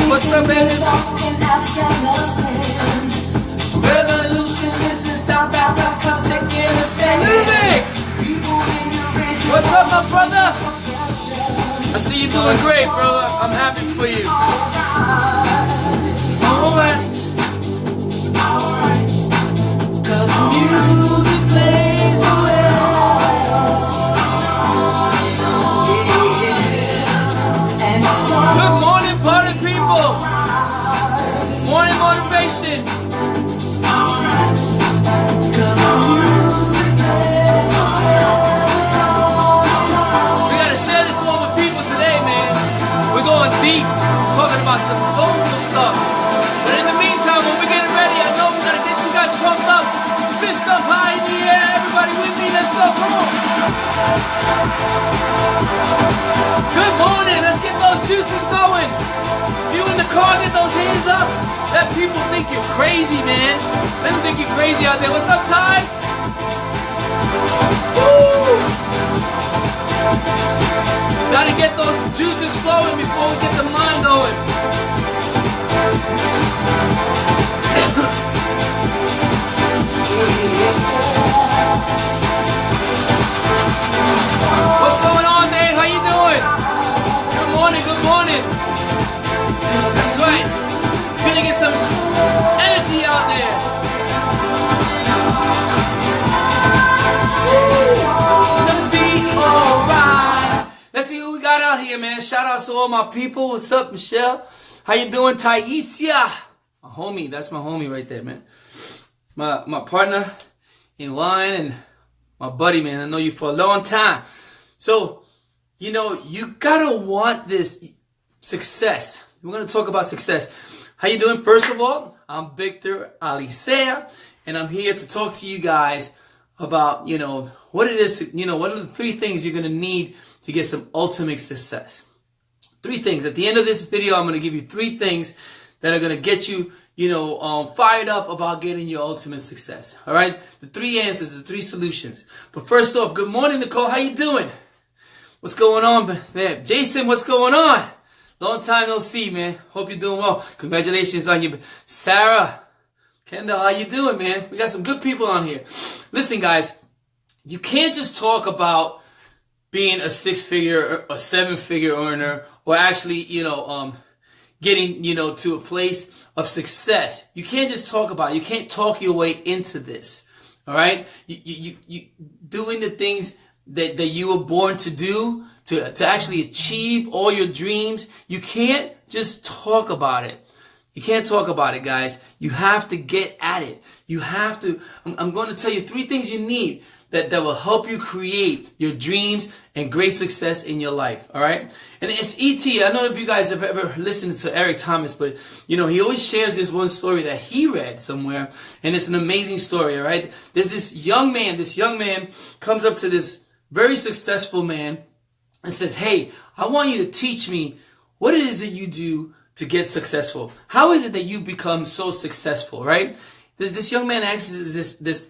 What's up, baby? Revolution is in South Africa, taking a stand. Lubick! What's up, my brother? I see you doing great, brother. I'm happy for you. Alright. Cause music plays away. Good morning, party people. Morning motivation. We gotta share this one with people today, man. We're going deep, talking about some soulful stuff. But in the meantime, when we're getting ready, I know we gotta get you guys pumped up, fist up high in the air. Everybody with me, let's go, come on. Good morning, let's get those juices going. You in the car, get those hands up. Let people think you're crazy, man. Let them think you're crazy out there. What's up, Ty? Woo! Gotta get those juices flowing before we get the mind going. What's going on, Dave? How you doing? Good morning, good morning. That's right. Gonna get some energy out there. Gonna be alright. Let's see who we got out here, man. Shout out to all my people. What's up, Michelle? How you doing, Taisia? My homie, that's my homie right there, man. My partner in wine and my buddy, man. I know you for a long time. So, you know, you gotta want this success. We're gonna talk about success. How you doing? First of all, I'm Victor Alicea, and I'm here to talk to you guys about, you know, what it is, you know, what are the 3 things you're gonna need to get some ultimate success. 3 things. At the end of this video, I'm gonna give you 3 things that are gonna get you, you know, fired up about getting your ultimate success. All right? The 3 answers, the 3 solutions. But first off, good morning, Nicole. How you doing? What's going on there? Jason, what's going on? Long time no see, man. Hope you're doing well. Congratulations on you. Sarah, Kendall, how you doing, man? We got some good people on here. Listen, guys, you can't just talk about being a 6-figure or a 7-figure earner, or actually, you know, getting, you know, to a place of success. You can't just talk about it. You can't talk your way into this. All right? You doing the things that you were born to do, to actually achieve all your dreams. You can't just talk about it. You can't talk about it, guys. You have to get at it. You have to. I'm going to tell you 3 things you need that will help you create your dreams and great success in your life. All right? And it's E.T. I don't know if you guys have ever listened to Eric Thomas, but, you know, he always shares this one story that he read somewhere, and it's an amazing story, all right? There's this young man comes up to this very successful man and says, hey, I want you to teach me what it is that you do to get successful. How is it that you become so successful, right? This young man asks this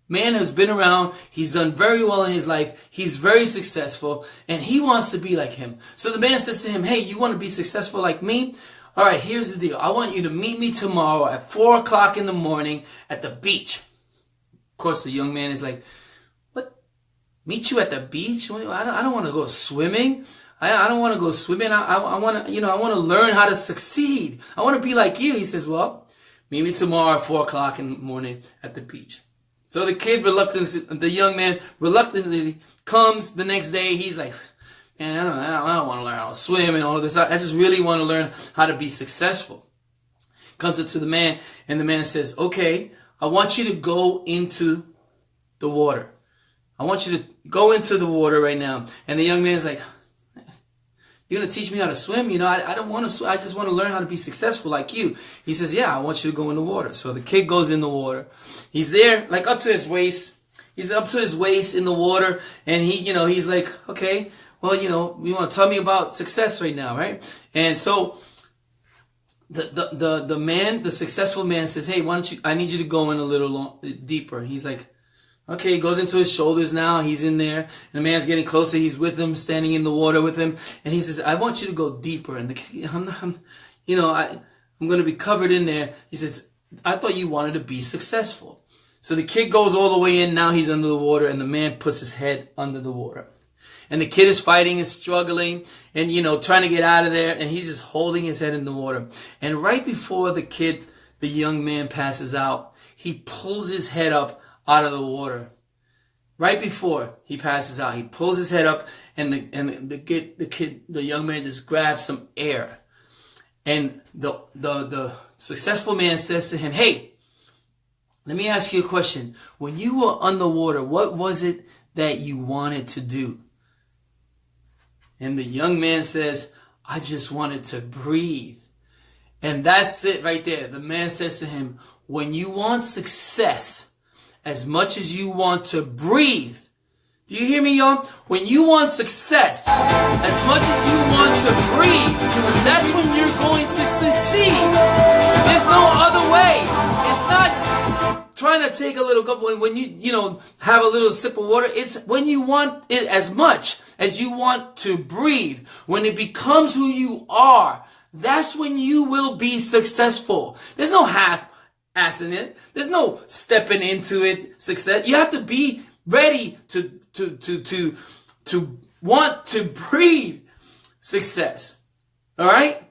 man who's been around, he's done very well in his life, he's very successful, and he wants to be like him. So the man says to him, hey, you want to be successful like me? All right, here's the deal. I want you to meet me tomorrow at 4 o'clock in the morning at the beach. Of course, the young man is like, meet you at the beach? I don't want to go swimming. I don't want to go swimming. I want to, you know, I want to learn how to succeed. I want to be like you. He says, well, meet me tomorrow at 4 o'clock in the morning at the beach. So the young man reluctantly comes the next day. He's like, man, I don't want to learn how to swim and all of this. I just really want to learn how to be successful. Comes up to the man, and the man says, okay, I want you to go into the water. I want you to go into the water right now. And the young man's like, you're going to teach me how to swim? You know, I don't want to swim. I just want to learn how to be successful like you. He says, yeah, I want you to go in the water. So the kid goes in the water. He's there, like up to his waist. He's up to his waist in the water, and he's like, okay, well, you want to tell me about success right now, right? And so the successful man says, hey, I need you to go in a little deeper. He's like, okay, he goes into his shoulders now. He's in there, and the man's getting closer. He's with him, standing in the water with him, and he says, I want you to go deeper. And I'm going to be covered in there. He says, I thought you wanted to be successful. So the kid goes all the way in. Now he's under the water, and the man puts his head under the water. And the kid is fighting and struggling and, trying to get out of there. And he's just holding his head in the water. And right before the young man passes out, he pulls his head up out of the water. Right before he passes out, he pulls his head up, and the young man just grabs some air. And the successful man says to him, hey, let me ask you a question. When you were underwater, what was it that you wanted to do? And the young man says, I just wanted to breathe. And that's it right there. The man says to him, when you want success as much as you want to breathe, do you hear me, y'all? When you want success as much as you want to breathe, that's when you're going to succeed. There's no other way. It's not trying to take a little cup when you have a little sip of water. It's when you want it as much as you want to breathe. When it becomes who you are, that's when you will be successful. There's no half-assing it. There's no stepping into it success. You have to be ready to want to breathe success. All right?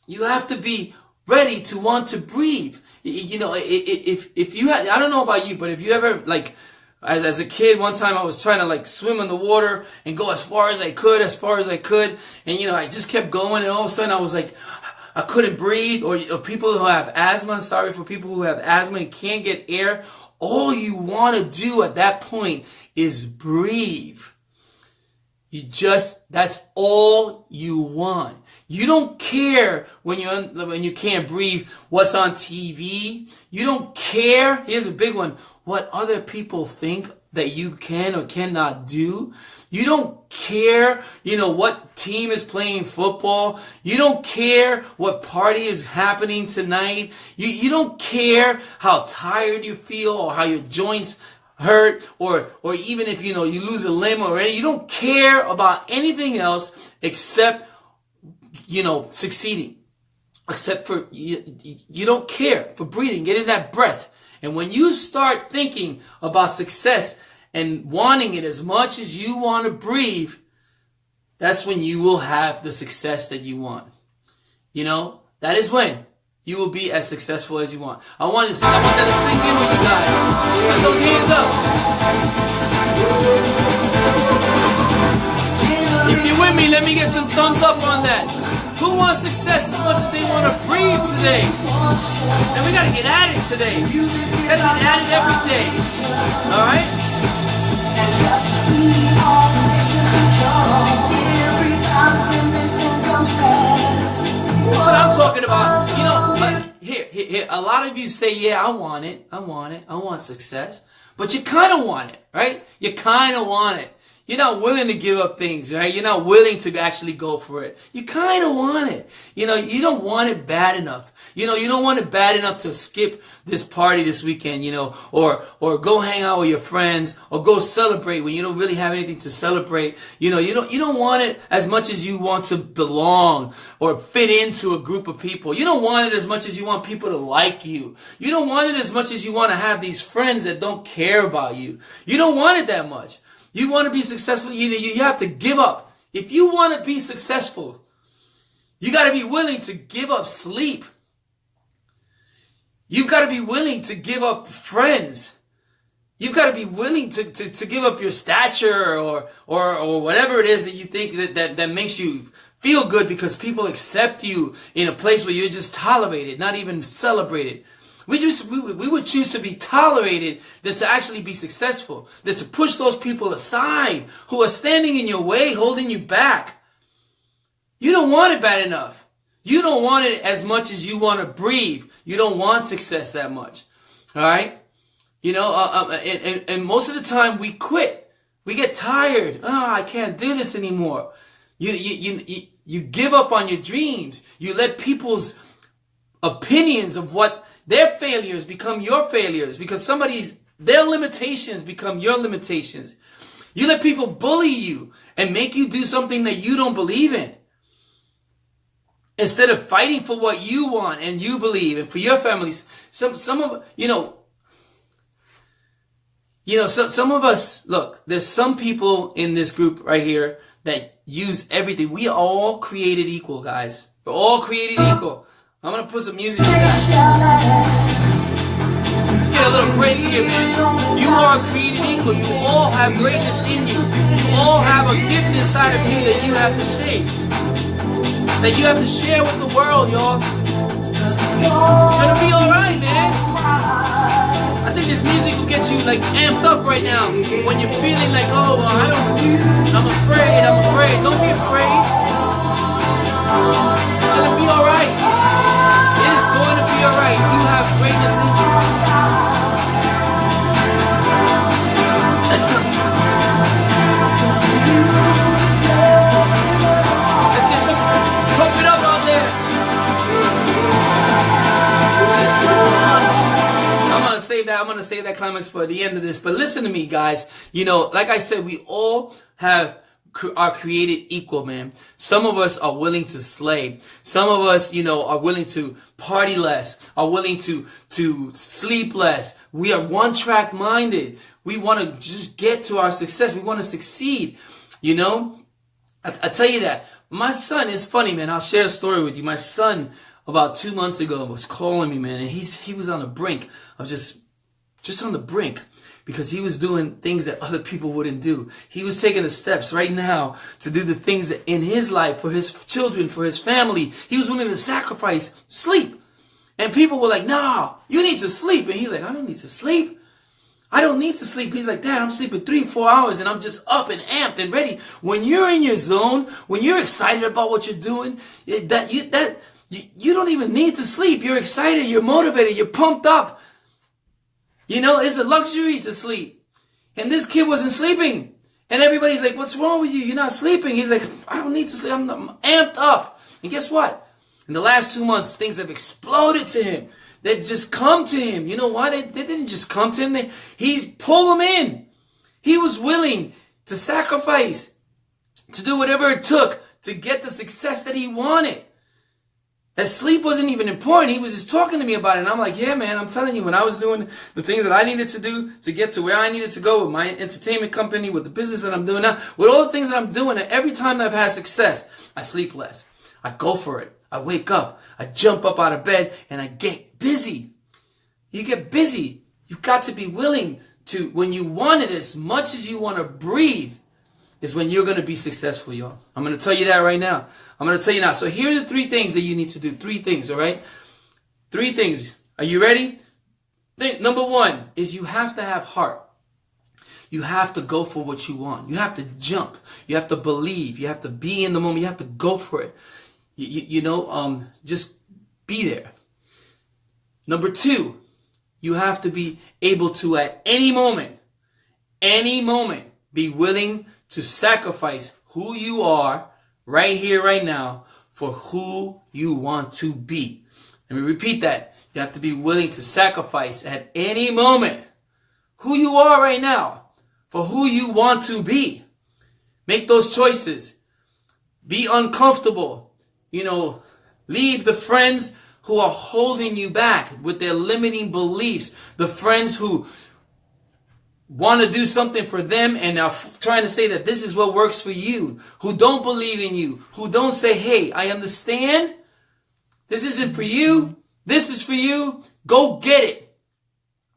You have to be ready to want to breathe. If you I don't know about you, but if you ever as a kid, one time I was trying to swim in the water and go as far as I could, and I just kept going, and all of a sudden I was like, I couldn't breathe. Or people who have asthma, sorry for people who have asthma and can't get air. All you want to do at that point is breathe. That's all you want. You don't care when you can't breathe what's on TV. You don't care. Here's a big one. What other people think that you can or cannot do. You don't care, what team is playing football. You don't care what party is happening tonight. You don't care how tired you feel or how your joints hurt or even if, you lose a limb or anything. You don't care about anything else except, succeeding. Except for, you don't care for breathing, getting that breath. And when you start thinking about success and wanting it as much as you want to breathe, that's when you will have the success that you want. That is when you will be as successful as you want. I want that to sink in with you guys. Put those hands up. If you're with me, let me get some thumbs up on that. Who wants success as much as they want to breathe today? And we got to get at it today. We got to get at it every day. All right? That's what I'm talking about. Here, a lot of you say, yeah, I want success. But you kind of want it, right? You kind of want it. You're not willing to give up things, right? You're not willing to actually go for it. You kind of want it. You don't want it bad enough. You don't want it bad enough to skip this party this weekend, or go hang out with your friends, or go celebrate when you don't really have anything to celebrate. You don't want it as much as you want to belong or fit into a group of people. You don't want it as much as you want people to like you. You don't want it as much as you want to have these friends that don't care about you. You don't want it that much. You want to be successful, you have to give up. If you want to be successful, you got to be willing to give up sleep. You've got to be willing to give up friends. You've got to be willing to give up your stature or whatever it is that you think that makes you feel good because people accept you in a place where you're just tolerated, not even celebrated. We would choose to be tolerated than to actually be successful, than to push those people aside who are standing in your way, holding you back. You don't want it bad enough. You don't want it as much as you want to breathe. You don't want success that much. All right? You know, and most of the time we quit. We get tired. I can't do this anymore. You give up on your dreams. You let people's opinions of what their failures become your failures, because their limitations become your limitations. You let people bully you and make you do something that you don't believe in, instead of fighting for what you want and you believe and for your families. Some of us, look, there's some people in this group right here that use everything. We are all created equal, guys. We're all created equal. I'm going to put some music in that. Let's get a little break here, man. You are created equal. You all have greatness in you. You all have a gift inside of you that you have to share. That you have to share with the world, y'all. It's going to be alright, man. I think this music will get you like amped up right now. When you're feeling like, oh, well, I'm afraid. Don't be afraid. It's going to be alright. It is going to be alright. You have greatness in you. Let's get some, pump it up out there. I'm going to save that climax for the end of this. But listen to me, guys. You know, like I said, we all are created equal, man. Some of us are willing to slay. Some of us, are willing to party less, are willing to sleep less. We are one-track minded. We want to just get to our success. We want to succeed. I tell you that. My son is funny, man. I'll share a story with you. My son, about 2 months ago, was calling me, man, and he was on the brink of just on the brink, because he was doing things that other people wouldn't do. He was taking the steps right now to do the things that in his life, for his children, for his family. He was willing to sacrifice sleep. And people were like, nah, you need to sleep. And he's like, I don't need to sleep. I don't need to sleep. He's like, Dad, I'm sleeping 3-4 hours and I'm just up and amped and ready. When you're in your zone, when you're excited about what you're doing, you don't even need to sleep. You're excited, you're motivated, you're pumped up. It's a luxury to sleep. And this kid wasn't sleeping. And everybody's like, what's wrong with you? You're not sleeping. He's like, I don't need to sleep. I'm amped up. And guess what? In the last 2 months, things have exploded to him. They've just come to him. You know why? They didn't just come to him. He's pulled them in. He was willing to sacrifice, to do whatever it took to get the success that he wanted. That sleep wasn't even important. He was just talking to me about it. And I'm like, yeah, man, I'm telling you, when I was doing the things that I needed to do to get to where I needed to go with my entertainment company, with the business that I'm doing now, with all the things that I'm doing, and every time I've had success, I sleep less. I go for it. I wake up. I jump up out of bed and I get busy. You get busy. You've got to be willing to, when you want it as much as you want to breathe, is when you're going to be successful, y'all. I'm going to tell you that right now. I'm going to tell you now. So here are the 3 things that you need to do. 3 things, all right? 3 things. Are you ready? Number 1 is you have to have heart. You have to go for what you want. You have to jump. You have to believe. You have to be in the moment. You have to go for it. Just be there. Number 2, you have to be able to, at any moment, be willing to sacrifice who you are right here, right now, for who you want to be. Let me repeat that. You have to be willing to sacrifice at any moment who you are right now for who you want to be. Make those choices. Be uncomfortable. Leave the friends who are holding you back with their limiting beliefs. The friends who want to do something for them and are trying to say that this is what works for you, who don't believe in you, who don't say, hey, I understand. This isn't for you. This is for you. Go get it.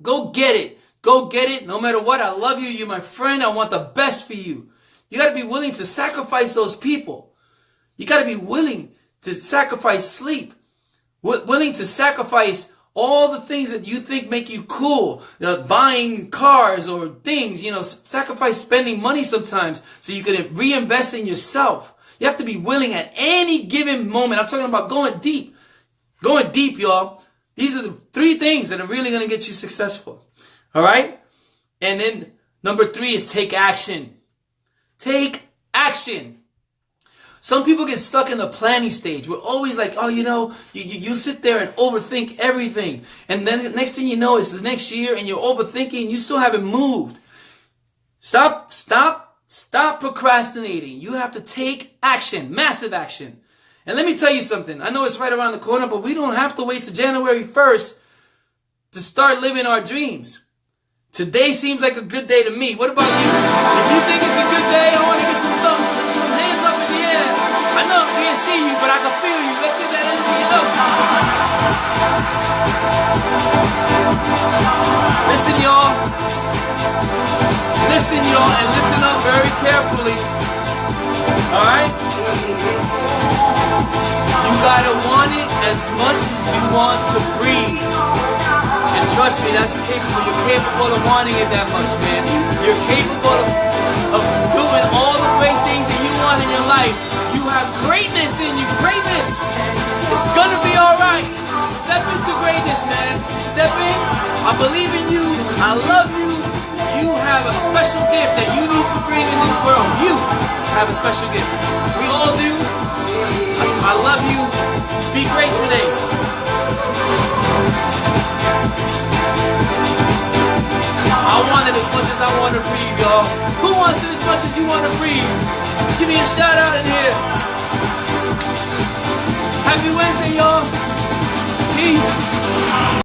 Go get it. Go get it. No matter what, I love you. You're my friend. I want the best for you. You got to be willing to sacrifice those people. You got to be willing to sacrifice sleep. Willing to sacrifice all the things that you think make you cool, buying cars or things, sacrifice spending money sometimes so you can reinvest in yourself. You have to be willing at any given moment. I'm talking about going deep, y'all. These are the 3 things that are really going to get you successful. All right? And then number 3 is take action. Take action. Some people get stuck in the planning stage. We're always like, oh, you sit there and overthink everything. And then the next thing you know, it's the next year and you're overthinking and you still haven't moved. Stop procrastinating. You have to take action, massive action. And let me tell you something. I know it's right around the corner, but we don't have to wait till January 1st to start living our dreams. Today seems like a good day to me. What about you? If you think it's a good day, I want to get some hands up in the air. I know I can't see you, but I can feel you. Let's get that energy up. Listen, y'all. Listen, y'all, and listen up very carefully. Alright? You gotta want it as much as you want to breathe. And trust me, that's capable. You're capable of wanting it that much, man. You're capable of doing all the great things that you want in your life. You have greatness in you. Greatness. It's gonna be alright. Step into greatness, man. Step in. I believe in you. I love you. You have a special gift that you need to bring in this world. You have a special gift. We all do. I love you. Be great today. I want it as much as I want to breathe, y'all. Who wants it as much as you want to breathe? Give me a shout out in here. Happy Wednesday, y'all. Peace.